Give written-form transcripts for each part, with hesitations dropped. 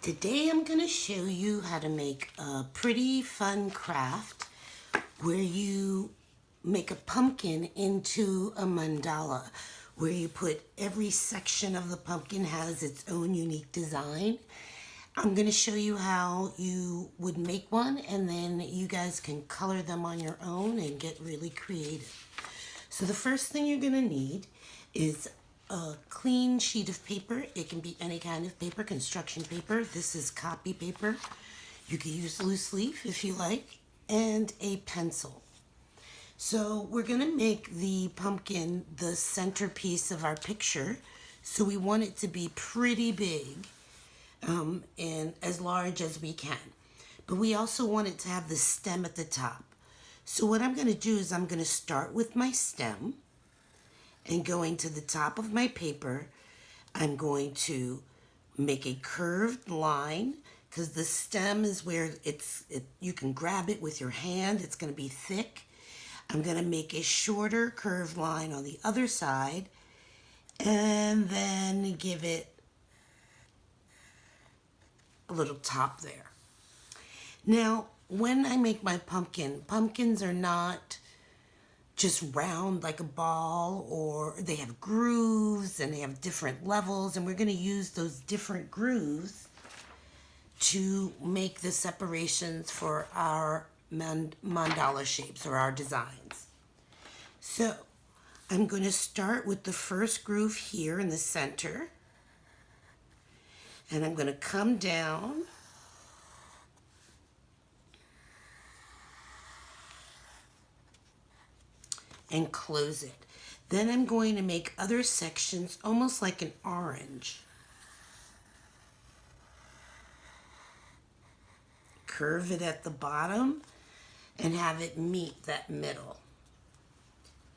Today I'm going to show you how to make a pretty fun craft where you make a pumpkin into a mandala, where you put every section of the pumpkin has its own unique design. I'm going to show you how you would make one, and then you guys can color them on your own and get really creative. So the first thing you're going to need is a clean sheet of paper. It can be any kind of paper, construction paper. This is copy paper. You can use loose leaf if you like, and a pencil. So we're going to make the pumpkin the centerpiece of our picture. So we want it to be pretty big and as large as we can. But we also want it to have the stem at the top. So what I'm going to do is I'm going to start with my stem, and going to the top of my paper, I'm going to make a curved line, because the stem is where you can grab it with your hand. It's going to be thick. I'm going to make a shorter curved line on the other side, and then give it a little top there. Now, when I make my pumpkins are not just round like a ball, or they have grooves and they have different levels, and we're going to use those different grooves to make the separations for our mandala shapes or our designs. So I'm going to start with the first groove here in the center, and I'm going to come down and close it. Then I'm going to make other sections almost like an orange. Curve it at the bottom and have it meet that middle.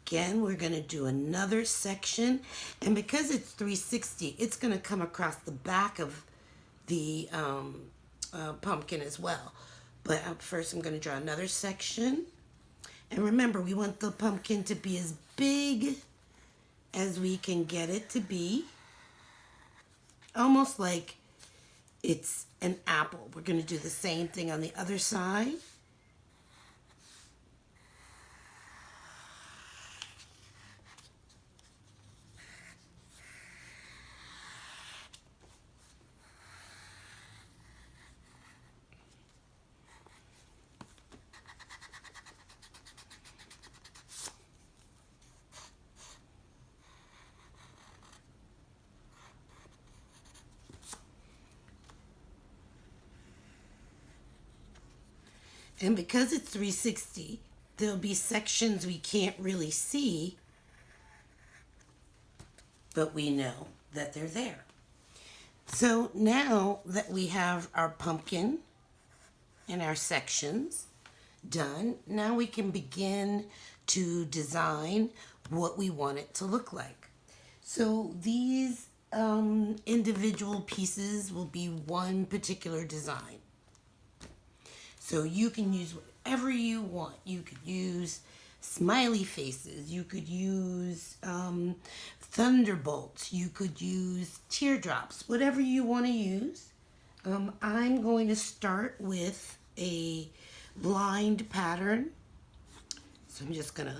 Again, we're going to do another section, and because it's 360, it's going to come across the back of the pumpkin as well. But first I'm going to draw another section. And remember, we want the pumpkin to be as big as we can get it to be. Almost like it's an apple. We're going to do the same thing on the other side. And because it's 360, there'll be sections we can't really see, but we know that they're there. So now that we have our pumpkin and our sections done, now we can begin to design what we want it to look like. So these individual pieces will be one particular design. So you can use whatever you want. You could use smiley faces. You could use thunderbolts. You could use teardrops. Whatever you want to use. I'm going to start with a lined pattern. So I'm just going to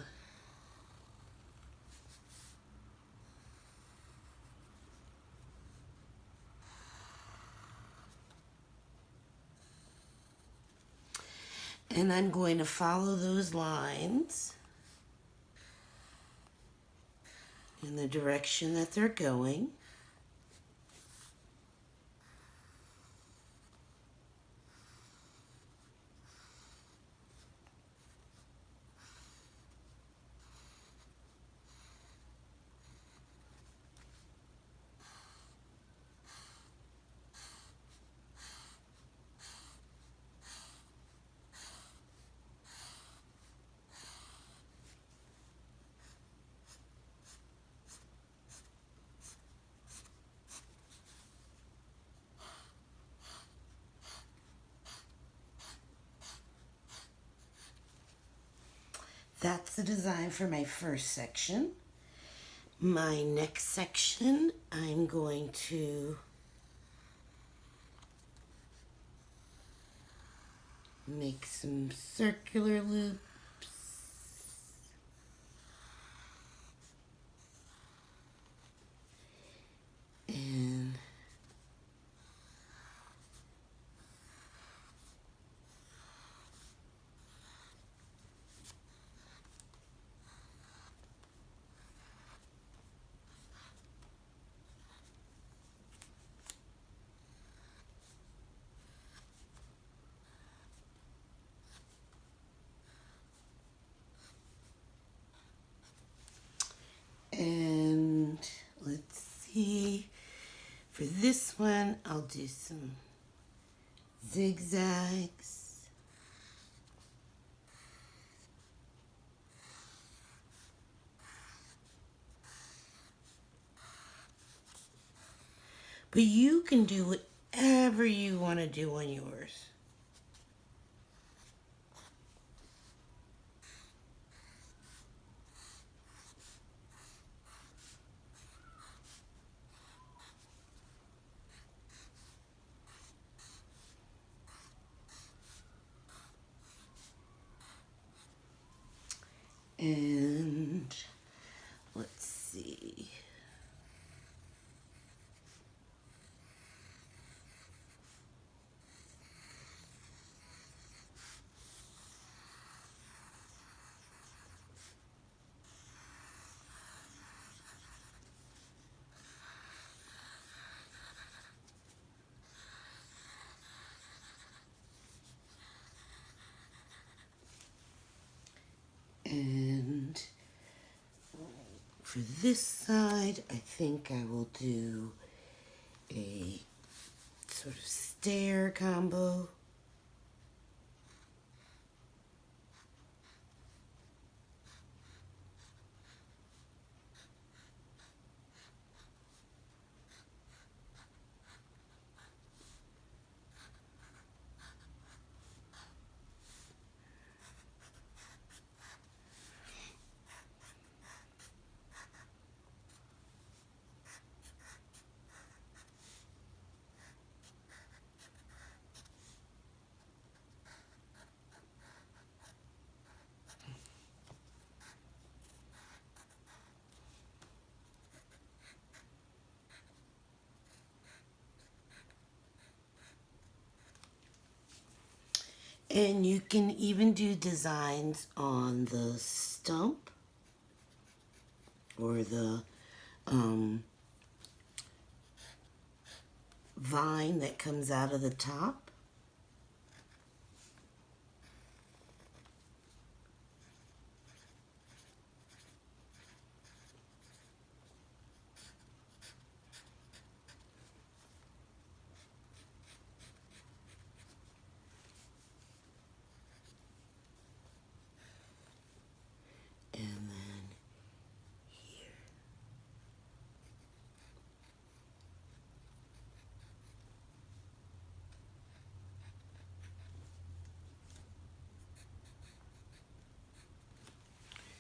I'm going to follow those lines in the direction that they're going. That's the design for my first section. My next section, I'm going to Make some circular loops. And And let's see, for this one, I'll do some zigzags. But you can do whatever you want to do on yours. And let's see. And for this side, I think I will do a sort of stair combo. And you can even do designs on the stump or the vine that comes out of the top. And then here.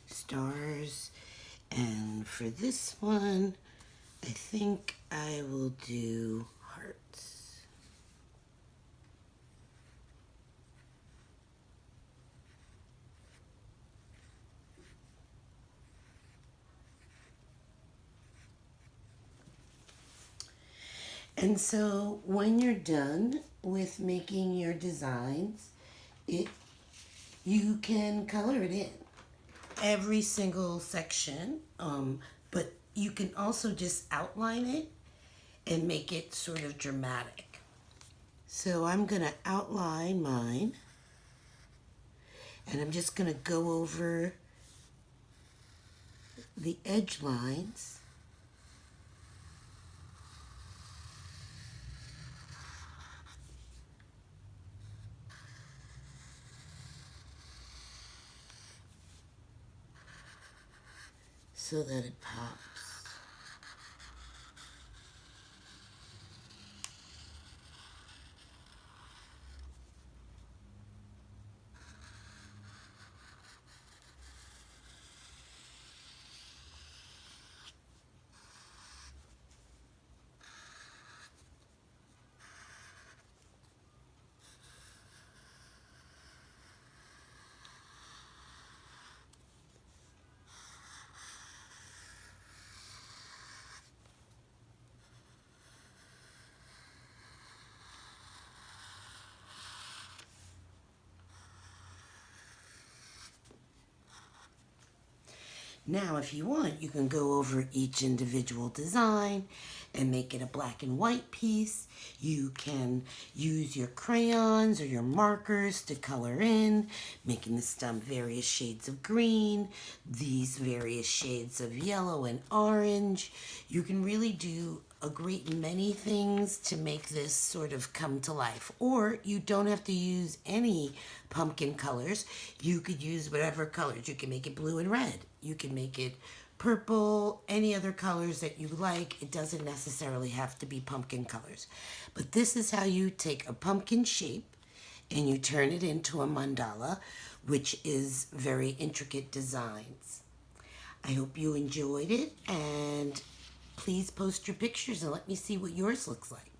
Stars. And for this one, I think I will do hearts. And so when you're done with making your designs, you can color it in every single section, but you can also just outline it and make it sort of dramatic. So I'm going to outline mine, and I'm just going to go over the edge lines. So that it pops. Now, if you want, you can go over each individual design and make it a black and white piece. You can use your crayons or your markers to color in, making the stump various shades of green, these various shades of yellow and orange. You can really do a great many things to make this sort of come to life. Or you don't have to use any pumpkin colors. You could use whatever colors. You can make it blue and red. You can make it purple, any other colors that you like. It doesn't necessarily have to be pumpkin colors. But this is how you take a pumpkin shape and you turn it into a mandala, which is very intricate designs. I hope you enjoyed it, and please post your pictures and let me see what yours looks like.